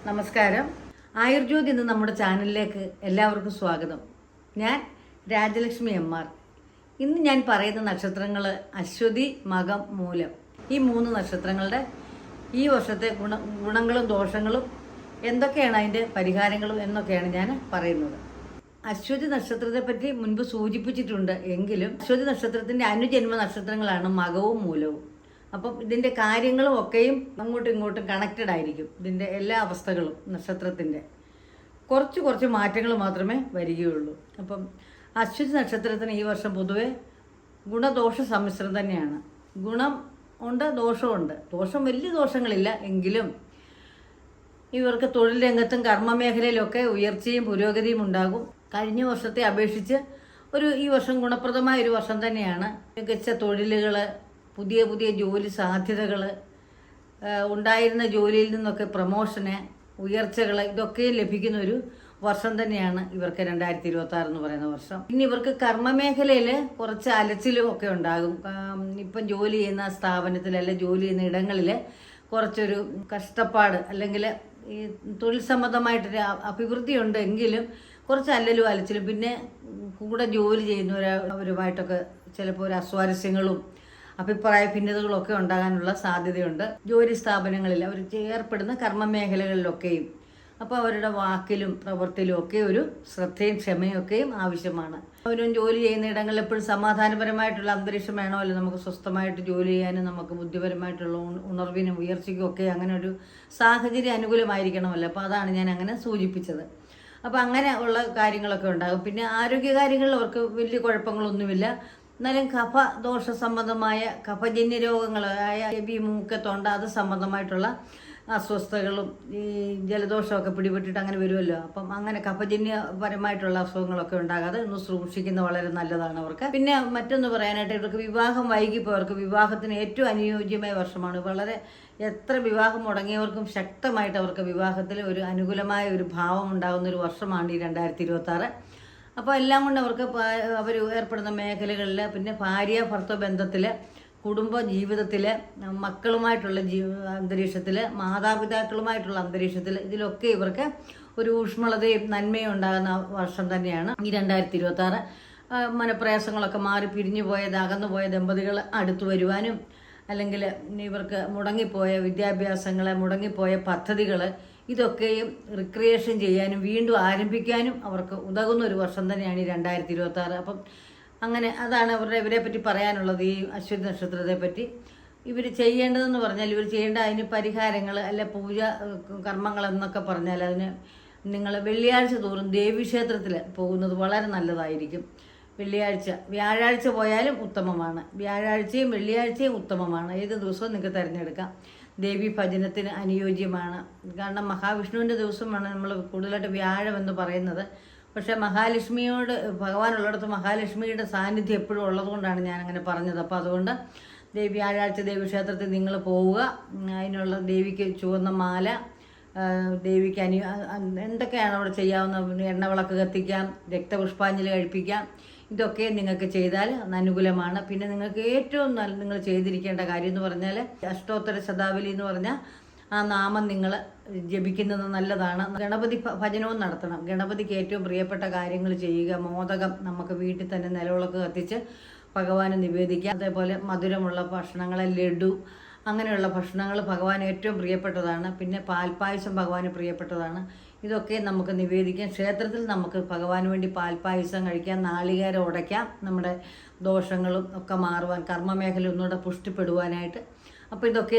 നമസ്കാരം. ആയുർജ്യോതി എന്ന നമ്മുടെ ചാനലിലേക്ക് എല്ലാവർക്കും സ്വാഗതം. ഞാൻ രാജലക്ഷ്മി എം.ആർ. ഇന്ന് ഞാൻ പറയുന്ന നക്ഷത്രങ്ങൾ അശ്വതി, മകം, മൂലം. ഈ 3 നക്ഷത്രങ്ങളുടെ ഈ വർഷത്തെ ഗുണങ്ങളും ദോഷങ്ങളും എന്തൊക്കെയാണ്, അതിൻ്റെ പരിഹാരങ്ങളും എന്നൊക്കെയാണ് ഞാൻ പറയുന്നത്. അശ്വതി നക്ഷത്രത്തെ പറ്റി മുൻപ് സൂചിപ്പിച്ചിട്ടുണ്ട്. എങ്കിലും അശ്വതി നക്ഷത്രത്തിൻ്റെ അനുജന്മ നക്ഷത്രങ്ങളാണ് മകവും മൂലവും. അപ്പം ഇതിൻ്റെ കാര്യങ്ങളും ഒക്കെയും അങ്ങോട്ടും ഇങ്ങോട്ടും കണക്റ്റഡ് ആയിരിക്കും. ഇതിൻ്റെ എല്ലാ അവസ്ഥകളും നക്ഷത്രത്തിൻ്റെ കുറച്ച് മാറ്റങ്ങൾ മാത്രമേ വരികയുള്ളൂ. അപ്പം അശ്വതി നക്ഷത്രത്തിന് ഈ വർഷം പൊതുവെ ഗുണദോഷ സമ്മിശ്രം തന്നെയാണ്. ഗുണം ഉണ്ട്, ദോഷമുണ്ട്. വലിയ ദോഷങ്ങളില്ല. എങ്കിലും ഇവർക്ക് തൊഴിൽ രംഗത്തും കർമ്മമേഖലയിലൊക്കെ ഉയർച്ചയും പുരോഗതിയും ഉണ്ടാകും. കഴിഞ്ഞ വർഷത്തെ അപേക്ഷിച്ച് ഈ വർഷം ഗുണപ്രദമായ ഒരു വർഷം തന്നെയാണ്. മികച്ച തൊഴിലുകൾ, പുതിയ ജോലി സാധ്യതകൾ, ഉണ്ടായിരുന്ന ജോലിയിൽ നിന്നൊക്കെ പ്രമോഷന്, ഉയർച്ചകൾ, ഇതൊക്കെ ലഭിക്കുന്ന ഒരു വർഷം തന്നെയാണ് ഇവർക്ക് 2026 എന്ന് പറയുന്ന വർഷം. ഇനി ഇവർക്ക് കർമ്മമേഖലയിൽ കുറച്ച് അലച്ചിലും ഒക്കെ ഉണ്ടാകും. ഇപ്പം ജോലി ചെയ്യുന്ന സ്ഥാപനത്തിൽ ജോലി ചെയ്യുന്ന ഇടങ്ങളിൽ കുറച്ചൊരു കഷ്ടപ്പാട് അല്ലെങ്കിൽ ഈ തൊഴിൽ സംബന്ധമായിട്ടൊരു അഭിവൃദ്ധി ഉണ്ട്. എങ്കിലും കുറച്ച് അല്ലലും അലച്ചിലും, പിന്നെ കൂടെ ജോലി ചെയ്യുന്നവരുമായിട്ടൊക്കെ ചിലപ്പോൾ ഒരു അസ്വാരസ്യങ്ങളും അഭിപ്രായ ഭിന്നതകളൊക്കെ ഉണ്ടാകാനുള്ള സാധ്യതയുണ്ട്. ജോലി സ്ഥാപനങ്ങളിൽ അവർ ഏർപ്പെടുന്ന കർമ്മമേഖലകളിലൊക്കെയും. അപ്പോൾ അവരുടെ വാക്കിലും പ്രവൃത്തിയിലും ഒക്കെ ഒരു ശ്രദ്ധയും ക്ഷമയും ഒക്കെയും ആവശ്യമാണ്. അവരും ജോലി ചെയ്യുന്ന ഇടങ്ങളിൽ എപ്പോഴും സമാധാനപരമായിട്ടുള്ള അന്തരീക്ഷം വേണമല്ലോ. നമുക്ക് സ്വസ്ഥമായിട്ട് ജോലി ചെയ്യാനും നമുക്ക് ബുദ്ധിപരമായിട്ടുള്ള ഉണർവിനും ഉയർച്ചയ്ക്കും ഒക്കെ അങ്ങനെ ഒരു സാഹചര്യം അനുകൂലമായിരിക്കണമല്ലോ. അപ്പോൾ അതാണ് ഞാൻ അങ്ങനെ സൂചിപ്പിച്ചത്. അപ്പോൾ അങ്ങനെ ഉള്ള കാര്യങ്ങളൊക്കെ ഉണ്ടാകും. പിന്നെ ആരോഗ്യകാര്യങ്ങളിൽ അവർക്ക് വലിയ കുഴപ്പങ്ങളൊന്നുമില്ല. എന്നാലും ദോഷ സംബന്ധമായ കഫജന്യ രോഗങ്ങളായ ചെവി, മൂക്ക്, തൊണ്ട, അത് സംബന്ധമായിട്ടുള്ള അസ്വസ്ഥതകളും ഈ ജലദോഷമൊക്കെ പിടിപെട്ടിട്ട് അങ്ങനെ വരുമല്ലോ. അപ്പം അങ്ങനെ കഫജന്യപരമായിട്ടുള്ള അസുഖങ്ങളൊക്കെ ഉണ്ടാകാതെ ഒന്ന് സൂക്ഷിക്കുന്നത് വളരെ നല്ലതാണ് അവർക്ക്. പിന്നെ മറ്റൊന്ന് പറയാനായിട്ട്, ഇവർക്ക് വിവാഹം വൈകിപ്പോയവർക്ക് വിവാഹത്തിന് ഏറ്റവും അനുയോജ്യമായ വർഷമാണ്. എത്ര വിവാഹം മുടങ്ങിയവർക്കും ശക്തമായിട്ട് അവർക്ക് വിവാഹത്തിൽ ഒരു അനുകൂലമായ ഒരു ഭാവം ഉണ്ടാകുന്ന ഒരു വർഷമാണ് ഈ 2026. അപ്പോൾ എല്ലാം കൊണ്ട് അവർക്ക് അവർ ഏർപ്പെടുന്ന മേഖലകളിൽ, പിന്നെ ഭാര്യ ഭർത്തൃ ബന്ധത്തിൽ, കുടുംബ ജീവിതത്തിൽ, മക്കളുമായിട്ടുള്ള അന്തരീക്ഷത്തിൽ, മാതാപിതാക്കളുമായിട്ടുള്ള അന്തരീക്ഷത്തിൽ, ഇതിലൊക്കെ ഇവർക്ക് ഒരു ഊഷ്മളതയും നന്മയും ഉണ്ടാകുന്ന വർഷം തന്നെയാണ് ഈ 2026. മനപ്രയാസങ്ങളൊക്കെ മാറി അകന്നു പോയ ദമ്പതികൾ അടുത്തു വരുവാനും, അല്ലെങ്കിൽ ഇവർക്ക് മുടങ്ങിപ്പോയ വിദ്യാഭ്യാസങ്ങൾ, മുടങ്ങിപ്പോയ പദ്ധതികൾ, ഇതൊക്കെയും റിക്രിയേഷൻ ചെയ്യാനും വീണ്ടും ആരംഭിക്കാനും അവർക്ക് ഉതകുന്ന ഒരു വർഷം തന്നെയാണ് ഈ 2026. അപ്പം അങ്ങനെ അതാണ് ഇവരെ പറ്റി പറയാനുള്ളത്. ഈ അശ്വതി നക്ഷത്രത്തെ പറ്റി ഇവർ ചെയ്യേണ്ടതെന്ന് പറഞ്ഞാൽ, ഇവർ ചെയ്യേണ്ട അതിന് പരിഹാരങ്ങൾ പൂജ കർമ്മങ്ങൾ എന്നൊക്കെ പറഞ്ഞാൽ, അതിന് നിങ്ങൾ വെള്ളിയാഴ്ച തോറും ദേവീക്ഷേത്രത്തിൽ പോകുന്നത് വളരെ നല്ലതായിരിക്കും. വ്യാഴാഴ്ച പോയാലും ഉത്തമമാണ്. വ്യാഴാഴ്ചയും വെള്ളിയാഴ്ചയും ഉത്തമമാണ്. ഏത് ദിവസവും നിങ്ങൾക്ക് തിരഞ്ഞെടുക്കാം. ദേവി ഭജനത്തിന് അനുയോജ്യമാണ്. കാരണം മഹാവിഷ്ണുവിൻ്റെ ദിവസമാണ് നമ്മൾ കൂടുതലായിട്ട് വ്യാഴം എന്ന് പറയുന്നത്. പക്ഷേ മഹാലക്ഷ്മിയോട് ഭഗവാനുള്ളിടത്ത് മഹാലക്ഷ്മിയുടെ സാന്നിധ്യം എപ്പോഴും ഉള്ളതുകൊണ്ടാണ് ഞാനങ്ങനെ പറഞ്ഞത്. അപ്പോൾ അതുകൊണ്ട് വ്യാഴാഴ്ച ദേവീക്ഷേത്രത്തിൽ നിങ്ങൾ പോവുക. അതിനുള്ള ദേവിക്ക് ചുവന്ന മാല, ദേവിക്ക് എന്തൊക്കെയാണ് അവിടെ ചെയ്യാവുന്ന, എണ്ണവിളക്ക് കത്തിക്കാം, രക്തപുഷ്പാഞ്ജലി കഴിപ്പിക്കാം. ഇതൊക്കെ നിങ്ങൾക്ക് ചെയ്താൽ അനുകൂലമാണ്. പിന്നെ നിങ്ങൾക്ക് ഏറ്റവും നിങ്ങൾ ചെയ്തിരിക്കേണ്ട കാര്യം എന്ന് പറഞ്ഞാൽ, അഷ്ടോത്തര ശതാവലി എന്ന് പറഞ്ഞാൽ ആ നാമം നിങ്ങൾ ജപിക്കുന്നത് നല്ലതാണ്. ഗണപതി ഭജനവും നടത്തണം. ഗണപതിക്ക് ഏറ്റവും പ്രിയപ്പെട്ട കാര്യങ്ങൾ ചെയ്യുക. മോദകം നമുക്ക് വീട്ടിൽ തന്നെ നിലവിളക്ക് കത്തിച്ച് ഭഗവാന് നിവേദിക്കാം. അതേപോലെ മധുരമുള്ള ഭക്ഷണങ്ങൾ, ലഡു, അങ്ങനെയുള്ള ഭക്ഷണങ്ങൾ ഭഗവാന് ഏറ്റവും പ്രിയപ്പെട്ടതാണ്. പിന്നെ പാൽപ്പായസം ഭഗവാന് പ്രിയപ്പെട്ടതാണ്. ഇതൊക്കെ നമുക്ക് നിവേദിക്കാം. ക്ഷേത്രത്തിൽ നമുക്ക് ഭഗവാന് വേണ്ടി പാൽപ്പായസം കഴിക്കാം, നാളികേരം ഉടയ്ക്കാം, നമ്മുടെ ദോഷങ്ങളും ഒക്കെ മാറുവാൻ, കർമ്മമേഖല ഒന്നുകൂടെ പുഷ്ടിപ്പെടുവാനായിട്ട്. അപ്പോൾ ഇതൊക്കെ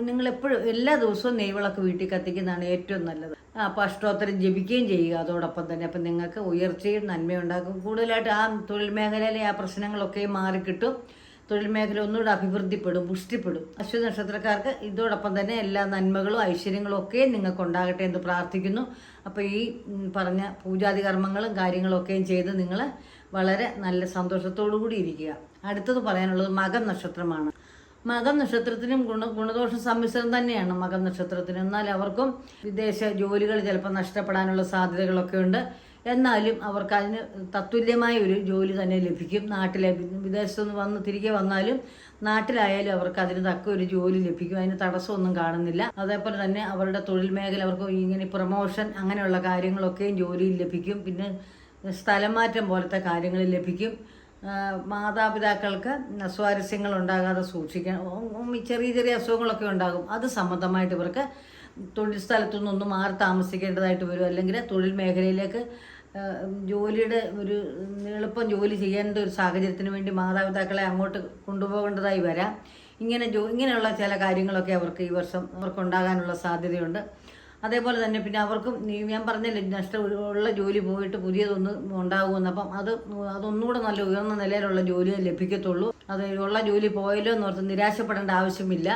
നിങ്ങളെപ്പോഴും എല്ലാ ദിവസവും നെയ്വിളക്ക് വീട്ടിൽ കത്തിക്കുന്നതാണ് ഏറ്റവും നല്ലത്. അപ്പോൾ അഷ്ടോത്തരം ജപിക്കുകയും ചെയ്യുക അതോടൊപ്പം തന്നെ. അപ്പം നിങ്ങൾക്ക് ഉയർച്ചയും നന്മയുണ്ടാക്കും. കൂടുതലായിട്ട് ആ തൊഴിൽ മേഖലയിലെ ആ പ്രശ്നങ്ങളൊക്കെ മാറിക്കിട്ടും. തൊഴിൽ മേഖല ഒന്നുകൂടെ അഭിവൃദ്ധിപ്പെടും, പുഷ്ടിപ്പെടും. അശ്വതി നക്ഷത്രക്കാർക്ക് ഇതോടൊപ്പം തന്നെ എല്ലാ നന്മകളും ഐശ്വര്യങ്ങളും ഒക്കെ നിങ്ങൾക്ക് ഉണ്ടാകട്ടെ എന്ന് പ്രാർത്ഥിക്കുന്നു. അപ്പോൾ ഈ പറഞ്ഞ പൂജാതി കർമ്മങ്ങളും കാര്യങ്ങളൊക്കെയും ചെയ്ത് നിങ്ങൾ വളരെ നല്ല സന്തോഷത്തോടു കൂടി ഇരിക്കുക. അടുത്തത് പറയാനുള്ളത് മകം നക്ഷത്രമാണ്. മകം നക്ഷത്രത്തിനും ഗുണദോഷ സമ്മിശ്രം തന്നെയാണ് മകം നക്ഷത്രത്തിന്. എന്നാൽ അവർക്കും വിദേശ ജോലികൾ ചിലപ്പോൾ നഷ്ടപ്പെടാനുള്ള സാധ്യതകളൊക്കെ ഉണ്ട്. എന്നാലും അവർക്ക് അതിന് തത്തുല്യമായ ഒരു ജോലി തന്നെ ലഭിക്കും. നാട്ടിലെ വിദേശത്തുനിന്ന് തിരികെ വന്നാലും നാട്ടിലായാലും അവർക്ക് അതിന് തക്ക ഒരു ജോലി ലഭിക്കും, അതിന് തടസ്സമൊന്നും കാണുന്നില്ല. അതേപോലെ തന്നെ അവരുടെ തൊഴിൽ മേഖല അവർക്ക് ഇങ്ങനെ പ്രൊമോഷൻ അങ്ങനെയുള്ള കാര്യങ്ങളൊക്കെയും ജോലിയിൽ ലഭിക്കും. പിന്നെ സ്ഥലം മാറ്റം പോലത്തെ കാര്യങ്ങൾ ലഭിക്കും. മാതാപിതാക്കൾക്ക് അസ്വാരസ്യങ്ങൾ ഉണ്ടാകാതെ സൂക്ഷിക്കണം. ചെറിയ ചെറിയ അസുഖങ്ങളൊക്കെ ഉണ്ടാകും, അത് സംബന്ധമായിട്ട് ഇവർക്ക് തൊഴിൽ സ്ഥലത്തു നിന്നൊന്ന് മാറി താമസിക്കേണ്ടതായിട്ട് വരും. അല്ലെങ്കിൽ തൊഴിൽ മേഖലയിലേക്ക് ജോലിയുടെ ഒരു എളുപ്പം ജോലി ചെയ്യേണ്ട ഒരു സാഹചര്യത്തിന് വേണ്ടി മാതാപിതാക്കളെ അങ്ങോട്ട് കൊണ്ടുപോകേണ്ടതായി വരാം. ഇങ്ങനെയുള്ള ചില കാര്യങ്ങളൊക്കെ അവർക്ക് ഈ വർഷം അവർക്കുണ്ടാകാനുള്ള സാധ്യതയുണ്ട്. അതേപോലെ തന്നെ പിന്നെ അവർക്കും ഞാൻ പറഞ്ഞില്ലേ ഉള്ള ജോലി പോയിട്ട് പുതിയതൊന്ന് ഉണ്ടാകുമെന്ന്. അപ്പം അതൊന്നുകൂടെ നല്ല ഉയർന്ന നിലയിലുള്ള ജോലിയെ ലഭിക്കത്തുള്ളൂ. അത് ഉള്ള ജോലി പോയല്ലോ എന്നോർത്ത് നിരാശപ്പെടേണ്ട ആവശ്യമില്ല.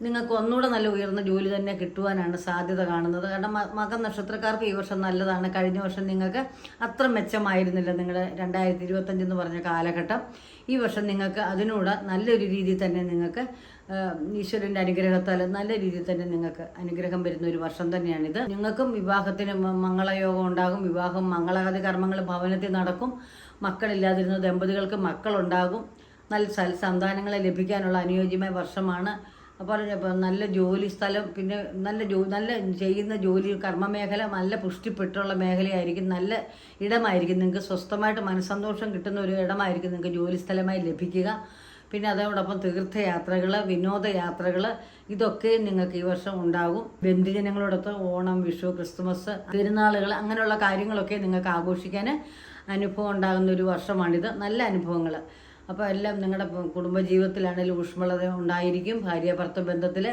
നിങ്ങൾക്ക് ഒന്നുകൂടെ നല്ല ഉയർന്ന ജോലി തന്നെ കിട്ടുവാനാണ് സാധ്യത കാണുന്നത്. കാരണം മകം നക്ഷത്രക്കാർക്ക് ഈ വർഷം നല്ലതാണ്. കഴിഞ്ഞ വർഷം നിങ്ങൾക്ക് അത്ര മെച്ചമായിരുന്നില്ല നിങ്ങളുടെ 2025 എന്ന് പറഞ്ഞ കാലഘട്ടം. ഈ വർഷം നിങ്ങൾക്ക് അതിനൂടെ നല്ലൊരു രീതിയിൽ തന്നെ നിങ്ങൾക്ക് ഈശ്വരൻ്റെ അനുഗ്രഹത്താൽ നല്ല രീതിയിൽ തന്നെ നിങ്ങൾക്ക് അനുഗ്രഹം വരുന്ന ഒരു വർഷം തന്നെയാണിത്. നിങ്ങൾക്കും വിവാഹത്തിന് മംഗളയോഗം ഉണ്ടാകും. വിവാഹം മംഗളാദി കർമ്മങ്ങൾ ഭവനത്തിൽ നടക്കും. മക്കളില്ലാതിരുന്ന ദമ്പതികൾക്ക് മക്കളുണ്ടാകും. നല്ല സന്താനങ്ങളെ ലഭിക്കാനുള്ള അനുയോജ്യമായ വർഷമാണ്. അപ്പോൾ നല്ല ജോലി സ്ഥലം, പിന്നെ നല്ല ചെയ്യുന്ന ജോലി കർമ്മമേഖല നല്ല പുഷ്ടിപ്പെട്ടുള്ള മേഖലയായിരിക്കും. നല്ല ഇടമായിരിക്കും. നിങ്ങൾക്ക് സ്വസ്ഥമായിട്ട് മനസ്സന്തോഷം കിട്ടുന്ന ഒരു ഇടമായിരിക്കും നിങ്ങൾക്ക് ജോലി സ്ഥലമായി ലഭിക്കുക. പിന്നെ അതോടൊപ്പം തീർത്ഥയാത്രകൾ, വിനോദയാത്രകൾ, ഇതൊക്കെ നിങ്ങൾക്ക് ഈ വർഷം ഉണ്ടാകും. ബന്ധുജനങ്ങളോടൊത്ത് ഓണം, വിഷു, ക്രിസ്തുമസ്, പെരുന്നാളുകൾ അങ്ങനെയുള്ള കാര്യങ്ങളൊക്കെ നിങ്ങൾക്ക് ആഘോഷിക്കാൻ അനുഭവം ഉണ്ടാകുന്ന ഒരു വർഷമാണിത്. നല്ല അനുഭവങ്ങൾ. അപ്പോൾ എല്ലാം നിങ്ങളുടെ കുടുംബജീവിതത്തിലാണെങ്കിലും ഊഷ്മളത ഉണ്ടായിരിക്കും. ഭാര്യ ഭർത്തൃ ബന്ധത്തിൽ,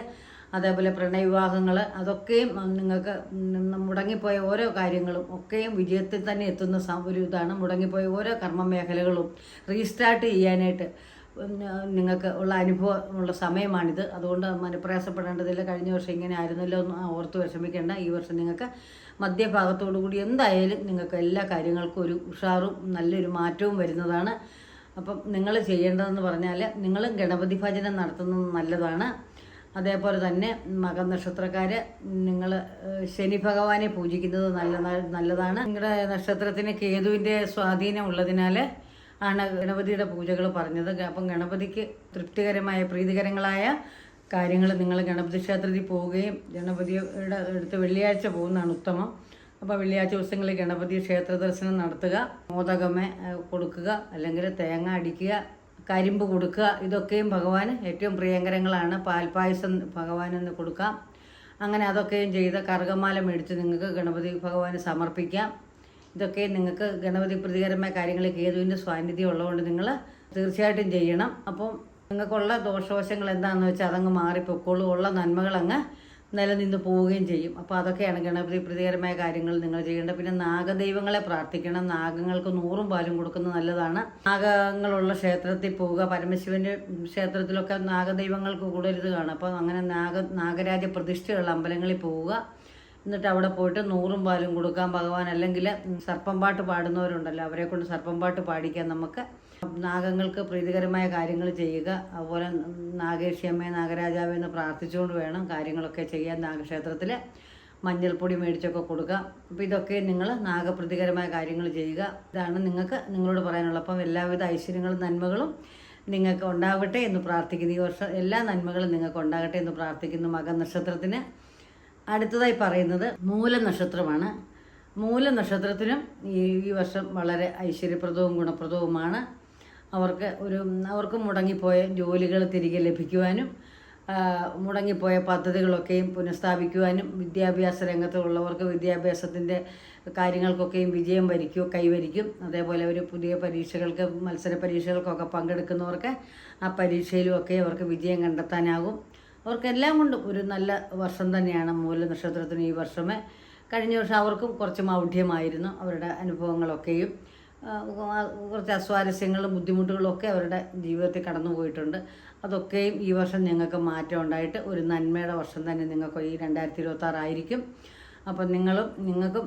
അതേപോലെ പ്രണയവിവാഹങ്ങൾ, അതൊക്കെയും നിങ്ങൾക്ക് മുടങ്ങിപ്പോയ ഓരോ കാര്യങ്ങളും ഒക്കെയും വിജയത്തിൽ തന്നെ എത്തുന്ന ഒരു ഇതാണ്. മുടങ്ങിപ്പോയ ഓരോ കർമ്മ മേഖലകളും റീസ്റ്റാർട്ട് ചെയ്യാനായിട്ട് നിങ്ങൾക്ക് ഉള്ള അനുഭവമുള്ള സമയമാണിത്. അതുകൊണ്ട് മനപ്രയാസപ്പെടേണ്ടതില്ല. കഴിഞ്ഞ വർഷം ഇങ്ങനെ ആയിരുന്നല്ലോ എന്ന് ഓർത്ത് വിഷമിക്കേണ്ട. ഈ വർഷം നിങ്ങൾക്ക് മധ്യഭാഗത്തോടു കൂടി എന്തായാലും നിങ്ങൾക്ക് എല്ലാ കാര്യങ്ങൾക്കും ഒരു ഉഷാറും നല്ലൊരു മാറ്റവും വരുന്നതാണ്. അപ്പം നിങ്ങൾ ചെയ്യേണ്ടതെന്ന് പറഞ്ഞാൽ നിങ്ങളും ഗണപതി ഭജനം നടത്തുന്നത് നല്ലതാണ്. അതേപോലെ തന്നെ മകം നക്ഷത്രക്കാർ നിങ്ങൾ ശനി ഭഗവാനെ പൂജിക്കുന്നത് നല്ലതാണ്. നിങ്ങളുടെ നക്ഷത്രത്തിന് കേതുവിൻ്റെ സ്വാധീനം ഉള്ളതിനാൽ ആണ് ഗണപതിയുടെ പൂജകൾ പറഞ്ഞത്. അപ്പം ഗണപതിക്ക് തൃപ്തികരമായ പ്രീതികരങ്ങളായ കാര്യങ്ങൾ നിങ്ങൾ ഗണപതി ക്ഷേത്രത്തിൽ പോവുകയും ഗണപതിയുടെ അടുത്ത് വെള്ളിയാഴ്ച പോകുന്നതാണ് ഉത്തമം. അപ്പോൾ വെള്ളിയാഴ്ച ദിവസങ്ങളിൽ ഗണപതി ക്ഷേത്ര ദർശനം നടത്തുക. മോദകമേ കൊടുക്കുക, അല്ലെങ്കിൽ തേങ്ങ അടിക്കുക, കരിമ്പ് കൊടുക്കുക. ഇതൊക്കെയും ഭഗവാന് ഏറ്റവും പ്രിയങ്കരങ്ങളാണ്. പാൽപ്പായസം ഭഗവാനെന്ന് കൊടുക്കാം. അങ്ങനെ അതൊക്കെയും ചെയ്ത് കറുകമാല മേടിച്ച് നിങ്ങൾക്ക് ഗണപതി ഭഗവാന് സമർപ്പിക്കാം. ഇതൊക്കെ നിങ്ങൾക്ക് ഗണപതി പ്രീതികരമായ കാര്യങ്ങൾ കേതുവിൻ്റെ സാന്നിധ്യം ഉള്ളതുകൊണ്ട് നിങ്ങൾ തീർച്ചയായിട്ടും ചെയ്യണം. അപ്പം നിങ്ങൾക്കുള്ള ദോഷവശങ്ങൾ എന്താണെന്ന് വെച്ചാൽ അതങ്ങ് മാറിപ്പോയിക്കോളൂ. ഉള്ള നന്മകളങ്ങ് നിലനിന്ന് പോവുകയും ചെയ്യും. അപ്പോൾ അതൊക്കെയാണ് ഗണപതി പ്രീതികരമായ കാര്യങ്ങൾ നിങ്ങൾ ചെയ്യേണ്ടത്. പിന്നെ നാഗദൈവങ്ങളെ പ്രാർത്ഥിക്കണം. നാഗങ്ങൾക്ക് 100 പാലും കൊടുക്കുന്നത് നല്ലതാണ്. നാഗങ്ങളുള്ള ക്ഷേത്രത്തിൽ പോവുക. പരമശിവൻ്റെ ക്ഷേത്രത്തിലൊക്കെ നാഗദൈവങ്ങൾക്ക് കൂടുതൽ കാണും. അപ്പോൾ അങ്ങനെ നാഗരാജ പ്രതിഷ്ഠയുള്ള അമ്പലങ്ങളിൽ പോവുക. എന്നിട്ട് അവിടെ പോയിട്ട് 100 പാലും കൊടുക്കാം ഭഗവാൻ. അല്ലെങ്കിൽ സർപ്പം പാട്ട് പാടുന്നവരുണ്ടല്ലോ, അവരെ കൊണ്ട് സർപ്പം പാട്ട് പാടിക്കാൻ നമുക്ക്. നാഗങ്ങൾക്ക് പ്രീതികരമായ കാര്യങ്ങൾ ചെയ്യുക. അതുപോലെ നാഗേശ്യമ്മേ നാഗരാജാവേ എന്ന് പ്രാർത്ഥിച്ചുകൊണ്ട് വേണം കാര്യങ്ങളൊക്കെ ചെയ്യാൻ. നാഗക്ഷേത്രത്തിൽ മഞ്ഞൾപ്പൊടി മേടിച്ചൊക്കെ കൊടുക്കാം. അപ്പോൾ ഇതൊക്കെ നിങ്ങൾ നാഗപ്രീതികരമായ കാര്യങ്ങൾ ചെയ്യുക. ഇതാണ് നിങ്ങൾക്ക് നിങ്ങളോട് പറയാനുള്ളത്. അപ്പം എല്ലാവിധ ഐശ്വര്യങ്ങളും നന്മകളും നിങ്ങൾക്ക് ഉണ്ടാകട്ടെ എന്ന് പ്രാർത്ഥിക്കുന്നു. ഈ വർഷം എല്ലാ നന്മകളും നിങ്ങൾക്ക് ഉണ്ടാകട്ടെ എന്ന് പ്രാർത്ഥിക്കുന്നു. മകം നക്ഷത്രത്തിന് അടുത്തതായി പറയുന്നത് മൂല നക്ഷത്രമാണ്. മൂല നക്ഷത്രത്തിനും ഈ വർഷം വളരെ ഐശ്വര്യപ്രദവും ഗുണപ്രദവുമാണ്. അവർക്ക് മുടങ്ങിപ്പോയ ജോലികൾ തിരികെ ലഭിക്കുവാനും മുടങ്ങിപ്പോയ പദ്ധതികളൊക്കെയും പുനഃസ്ഥാപിക്കുവാനും വിദ്യാഭ്യാസ രംഗത്തുള്ളവർക്ക് വിദ്യാഭ്യാസത്തിൻ്റെ കാര്യങ്ങൾക്കൊക്കെയും വിജയം കൈവരിക്കും. അതേപോലെ ഒരു പുതിയ പരീക്ഷകൾക്ക് മത്സര പരീക്ഷകൾക്കൊക്കെ പങ്കെടുക്കുന്നവർക്ക് ആ പരീക്ഷയിലുമൊക്കെ അവർക്ക് വിജയം കണ്ടെത്താനാകും. അവർക്കെല്ലാം കൊണ്ടും ഒരു നല്ല വർഷം തന്നെയാണ് മൂല നക്ഷത്രത്തിന് ഈ വർഷമേ. കഴിഞ്ഞ വർഷം അവർക്കും കുറച്ച് മൗഢ്യമായിരുന്നു അവരുടെ അനുഭവങ്ങളൊക്കെയും. കുറച്ച് അസ്വാരസ്യങ്ങളും ബുദ്ധിമുട്ടുകളും ഒക്കെ അവരുടെ ജീവിതത്തിൽ കടന്നു പോയിട്ടുണ്ട്. അതൊക്കെയും ഈ വർഷം നിങ്ങൾക്ക് മാറ്റം ഉണ്ടായിട്ട് ഒരു നന്മയുടെ വർഷം തന്നെ നിങ്ങൾക്ക് ഈ 2026 ആയിരിക്കും. അപ്പം നിങ്ങൾക്കും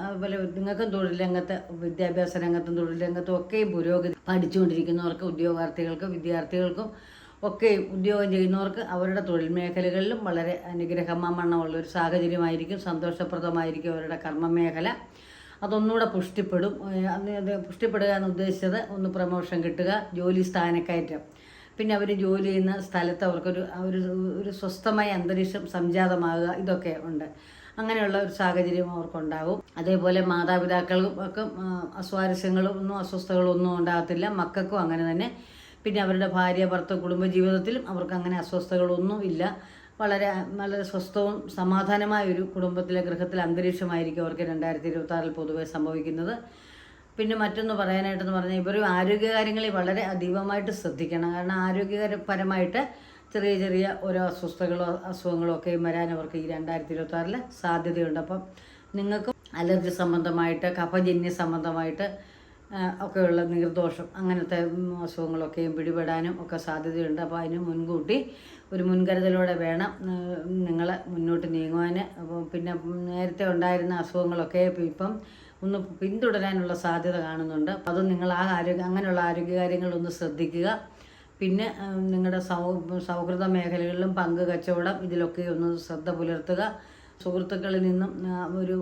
അതുപോലെ നിങ്ങൾക്കും തൊഴിൽ രംഗത്ത്, വിദ്യാഭ്യാസ രംഗത്തും തൊഴിൽ രംഗത്തും ഒക്കെയും പുരോഗതി പഠിച്ചുകൊണ്ടിരിക്കുന്നവർക്ക്, ഉദ്യോഗാർത്ഥികൾക്കും വിദ്യാർത്ഥികൾക്കും ഒക്കെയും ഉദ്യോഗം ചെയ്യുന്നവർക്ക് അവരുടെ തൊഴിൽ മേഖലകളിലും വളരെ അനുഗ്രഹമാമണ്ണമുള്ളൊരു സാഹചര്യമായിരിക്കും. സന്തോഷപ്രദമായിരിക്കും അവരുടെ കർമ്മമേഖല. അതൊന്നുകൂടെ പുഷ്ടിപ്പെടും. പുഷ്ടിപ്പെടുക എന്ന് ഉദ്ദേശിച്ചത് ഒന്ന് പ്രമോഷൻ കിട്ടുക, ജോലി സ്ഥാനക്കയറ്റം. പിന്നെ അവർ ജോലി ചെയ്യുന്ന സ്ഥലത്ത് അവർക്കൊരു ഒരു സ്വസ്ഥമായ അന്തരീക്ഷം സംജാതമാകുക, ഇതൊക്കെ ഉണ്ട്. അങ്ങനെയുള്ള ഒരു സാഹചര്യം അവർക്കുണ്ടാകും. അതേപോലെ മാതാപിതാക്കൾക്കും ഒക്കെ അസ്വാരസ്യങ്ങളും അസ്വസ്ഥകളും ഒന്നും ഉണ്ടാകത്തില്ല. മക്കൾക്കും അങ്ങനെ തന്നെ. പിന്നെ അവരുടെ ഭാര്യ ഭർത്തൃ കുടുംബജീവിതത്തിലും അവർക്ക് അങ്ങനെ അസ്വസ്ഥകളൊന്നും ഇല്ല. വളരെ വളരെ സ്വസ്ഥവും സമാധാനമായ ഒരു കുടുംബത്തിലെ ഗൃഹത്തിലെ അന്തരീക്ഷമായിരിക്കും അവർക്ക് 2026 പൊതുവെ സംഭവിക്കുന്നത്. പിന്നെ മറ്റൊന്ന് പറയാനായിട്ടെന്ന് പറഞ്ഞാൽ ഇവർ ആരോഗ്യകാര്യങ്ങളിൽ വളരെ അതീവമായിട്ട് ശ്രദ്ധിക്കണം. കാരണം ആരോഗ്യപരമായിട്ട് ചെറിയ ചെറിയ ഓരോ അസുഖങ്ങളോ ഒക്കെ വരാൻ അവർക്ക് ഈ 2026 സാധ്യതയുണ്ട്. അപ്പം നിങ്ങൾക്കും അലർജി സംബന്ധമായിട്ട് കഫജന്യ സംബന്ധമായിട്ട് ഒക്കെയുള്ള നീർദോഷം അങ്ങനത്തെ അസുഖങ്ങളൊക്കെയും പിടിപെടാനും ഒക്കെ സാധ്യതയുണ്ട്. അപ്പോൾ അതിന് മുൻകൂട്ടി ഒരു മുൻകരുതലോടെ വേണം നിങ്ങൾ മുന്നോട്ട് നീങ്ങുവാൻ. അപ്പോൾ പിന്നെ നേരത്തെ ഉണ്ടായിരുന്ന അസുഖങ്ങളൊക്കെ ഇപ്പം ഒന്ന് പിന്തുടരാനുള്ള സാധ്യത കാണുന്നുണ്ട്. അപ്പോൾ അത് നിങ്ങൾ അങ്ങനെയുള്ള ആരോഗ്യകാര്യങ്ങളൊന്ന് ശ്രദ്ധിക്കുക. പിന്നെ നിങ്ങളുടെ സൗഹൃദ മേഖലകളിലും പങ്ക് കച്ചവടം ഇതിലൊക്കെ ഒന്ന് ശ്രദ്ധ പുലർത്തുക. സുഹൃത്തുക്കളിൽ നിന്നും ഒരു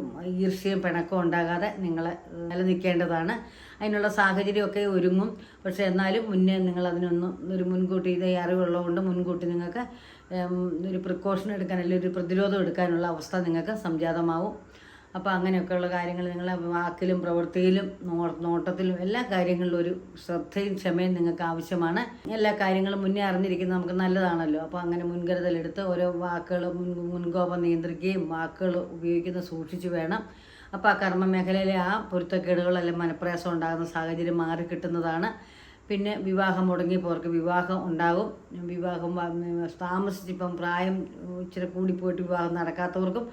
ഈർഷ്യയും പിണക്കവും ഉണ്ടാകാതെ നിങ്ങളെ നിലനിൽക്കേണ്ടതാണ്. അതിനുള്ള സാഹചര്യമൊക്കെ ഒരുങ്ങും. പക്ഷേ എന്നാലും മുന്നേ നിങ്ങൾ അതിനൊന്നും ഒരു മുൻകൂട്ടി ഇതേ അറിവുള്ളതുകൊണ്ട് മുൻകൂട്ടി നിങ്ങൾക്ക് ഒരു പ്രിക്കോഷൻ എടുക്കാൻ അല്ലെങ്കിൽ ഒരു പ്രതിരോധം എടുക്കാനുള്ള അവസ്ഥ നിങ്ങൾക്ക് സംജാതമാവും. അപ്പോൾ അങ്ങനെയൊക്കെയുള്ള കാര്യങ്ങൾ നിങ്ങളെ വാക്കിലും പ്രവൃത്തിയിലും നോട്ടത്തിലും എല്ലാ കാര്യങ്ങളിലും ഒരു ശ്രദ്ധയും ക്ഷമയും നിങ്ങൾക്ക് ആവശ്യമാണ്. എല്ലാ കാര്യങ്ങളും മുന്നേ അറിഞ്ഞിരിക്കുന്നത് നമുക്ക് നല്ലതാണല്ലോ. അപ്പോൾ അങ്ങനെ മുൻകരുതലെടുത്ത് ഓരോ വാക്കുകൾ മുൻകോപം നിയന്ത്രിക്കുകയും വാക്കുകൾ ഉപയോഗിക്കുന്നത് സൂക്ഷിച്ചു വേണം. അപ്പോൾ ആ കർമ്മ മേഖലയിലെ ആ പൊരുത്തക്കേടുകൾ അല്ലെങ്കിൽ മനപ്രയാസം ഉണ്ടാകുന്ന സാഹചര്യം മാറിക്കിട്ടുന്നതാണ്. പിന്നെ വിവാഹം മുടങ്ങിയവർക്ക് വിവാഹം ഉണ്ടാകും. വിവാഹം താമസിച്ചിപ്പം പ്രായം ഇച്ചിരി കൂടിപ്പോയിട്ട് വിവാഹം നടക്കാത്തവർക്കും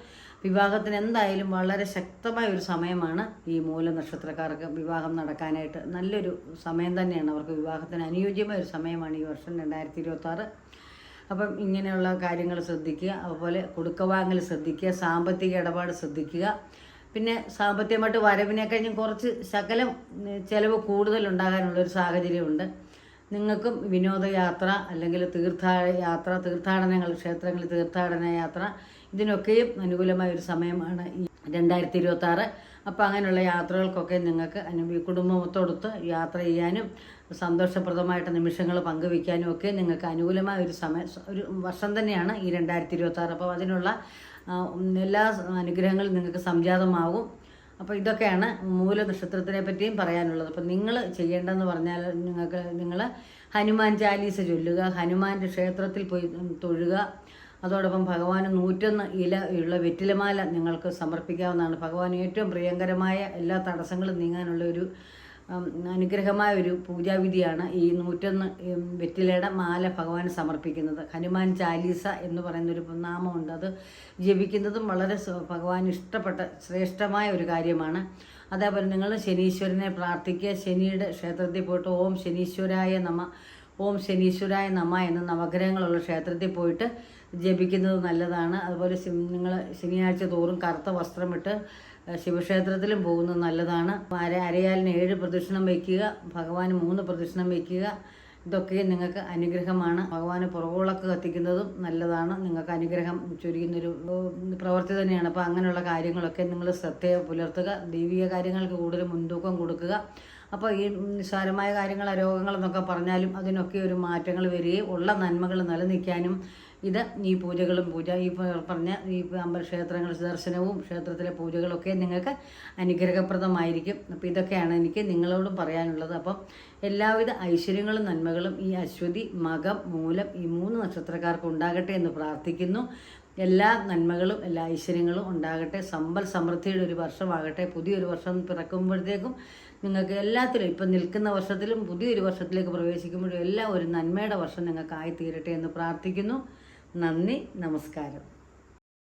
വിവാഹത്തിന് എന്തായാലും വളരെ ശക്തമായ ഒരു സമയമാണ് ഈ മൂല നക്ഷത്രക്കാർക്ക് വിവാഹം നടക്കാനായിട്ട്. നല്ലൊരു സമയം തന്നെയാണ്. അവർക്ക് വിവാഹത്തിന് അനുയോജ്യമായ ഒരു സമയമാണ് ഈ വർഷം 2026. അപ്പം ഇങ്ങനെയുള്ള കാര്യങ്ങൾ ശ്രദ്ധിക്കുക. അതുപോലെ കൊടുക്കവാങ്ങൽ ശ്രദ്ധിക്കുക. സാമ്പത്തിക ഇടപാട് ശ്രദ്ധിക്കുക. പിന്നെ സാമ്പത്തികമായിട്ട് വരവിനെ കഴിഞ്ഞും കുറച്ച് ശകലം ചിലവ് കൂടുതലുണ്ടാകാനുള്ളൊരു സാഹചര്യമുണ്ട്. നിങ്ങൾക്കും വിനോദയാത്ര അല്ലെങ്കിൽ തീർത്ഥാടനങ്ങൾ, ക്ഷേത്രങ്ങളിൽ തീർത്ഥാടന യാത്ര, ഇതിനൊക്കെയും അനുകൂലമായ ഒരു സമയമാണ് ഈ 2026. അപ്പോൾ അങ്ങനെയുള്ള യാത്രകൾക്കൊക്കെ നിങ്ങൾക്ക് കുടുംബത്തോടൊത്ത് യാത്ര ചെയ്യാനും സന്തോഷപ്രദമായിട്ട് നിമിഷങ്ങൾ പങ്കുവയ്ക്കാനും ഒക്കെ നിങ്ങൾക്ക് അനുകൂലമായ ഒരു വർഷം തന്നെയാണ് ഈ 2026. അപ്പോൾ അതിനുള്ള എല്ലാ അനുഗ്രഹങ്ങളും നിങ്ങൾക്ക് സംജാതമാകും. അപ്പോൾ ഇതൊക്കെയാണ് മൂല നക്ഷത്രത്തിനെ പറ്റിയും പറയാനുള്ളത്. അപ്പം നിങ്ങൾ ചെയ്യേണ്ടതെന്ന് പറഞ്ഞാൽ നിങ്ങൾ ഹനുമാൻ ചാലീസ ചൊല്ലുക, ഹനുമാൻ്റെ ക്ഷേത്രത്തിൽ പോയി തൊഴുക. അതോടൊപ്പം ഭഗവാന് 101 ഇല ഉള്ള വെറ്റിലമാല നിങ്ങൾക്ക് സമർപ്പിക്കാവുന്നതാണ്. ഭഗവാന് ഏറ്റവും പ്രിയങ്കരമായ എല്ലാ തടസ്സങ്ങളും നീങ്ങാനുള്ള ഒരു അനുഗ്രഹമായ ഒരു പൂജാവിധിയാണ് ഈ 101 വെറ്റിലയുടെ മാല ഭഗവാന് സമർപ്പിക്കുന്നത്. ഹനുമാൻ ചാലീസ എന്ന് പറയുന്നൊരു നാമമുണ്ട്. അത് ജപിക്കുന്നതും വളരെ ഭഗവാന് ഇഷ്ടപ്പെട്ട ശ്രേഷ്ഠമായ ഒരു കാര്യമാണ്. അതേപോലെ നിങ്ങൾ ശനീശ്വരനെ പ്രാർത്ഥിക്കുക. ശനിയുടെ ക്ഷേത്രത്തിൽ പോയിട്ട് ഓം ശനീശ്വരായ നമ എന്ന നവഗ്രഹങ്ങളുള്ള ക്ഷേത്രത്തിൽ പോയിട്ട് ജപിക്കുന്നത് നല്ലതാണ്. അതുപോലെ നിങ്ങൾ ശനിയാഴ്ച തോറും കറുത്ത വസ്ത്രമിട്ട് ശിവക്ഷേത്രത്തിലും പോകുന്നത് നല്ലതാണ്. അരയാലിന് 7 പ്രദക്ഷിണം വയ്ക്കുക, ഭഗവാന് 3 പ്രദക്ഷിണം വയ്ക്കുക. ഇതൊക്കെ നിങ്ങൾക്ക് അനുഗ്രഹമാണ്. ഭഗവാന് പുറകോളക്ക് കത്തിക്കുന്നതും നല്ലതാണ്. നിങ്ങൾക്ക് അനുഗ്രഹം ചൊരിയുന്നൊരു പ്രവൃത്തി തന്നെയാണ്. അപ്പോൾ അങ്ങനെയുള്ള കാര്യങ്ങളൊക്കെ നിങ്ങൾ ശ്രദ്ധ പുലർത്തുക. ദൈവിക കാര്യങ്ങൾക്ക് കൂടുതൽ മുൻതൂക്കം കൊടുക്കുക. അപ്പോൾ ഈ നിസ്സാരമായ കാര്യങ്ങൾ, രോഗങ്ങളെന്നൊക്കെ പറഞ്ഞാലും അതിനൊക്കെ ഒരു മാറ്റങ്ങൾ വരികയും ഉള്ള നന്മകൾ നിലനിൽക്കാനും ഈ പൂജകളും ഈ പറഞ്ഞ ഈ ക്ഷേത്രങ്ങൾ ദർശനവും ക്ഷേത്രത്തിലെ പൂജകളൊക്കെ നിങ്ങൾക്ക് അനുഗ്രഹപ്രദമായിരിക്കും. അപ്പോൾ ഇതൊക്കെയാണ് എനിക്ക് നിങ്ങളോടും പറയാനുള്ളത്. അപ്പം എല്ലാവിധ ഐശ്വര്യങ്ങളും നന്മകളും ഈ അശ്വതി, മകം, മൂലം ഈ 3 നക്ഷത്രക്കാർക്ക് ഉണ്ടാകട്ടെ എന്ന് പ്രാർത്ഥിക്കുന്നു. എല്ലാ നന്മകളും എല്ലാ ഐശ്വര്യങ്ങളും ഉണ്ടാകട്ടെ. സമ്പൽ സമൃദ്ധിയുടെ ഒരു വർഷമാകട്ടെ. പുതിയൊരു വർഷം പിറക്കുമ്പോഴത്തേക്കും നിങ്ങൾക്ക് എല്ലാത്തിലും ഇപ്പം നിൽക്കുന്ന വർഷത്തിലും പുതിയൊരു വർഷത്തിലേക്ക് പ്രവേശിക്കുമ്പോഴും എല്ലാം ഒരു നന്മയുടെ വർഷം നിങ്ങൾക്കായി തീരട്ടെ എന്ന് പ്രാർത്ഥിക്കുന്നു. നന്ദി, നമസ്കാരം.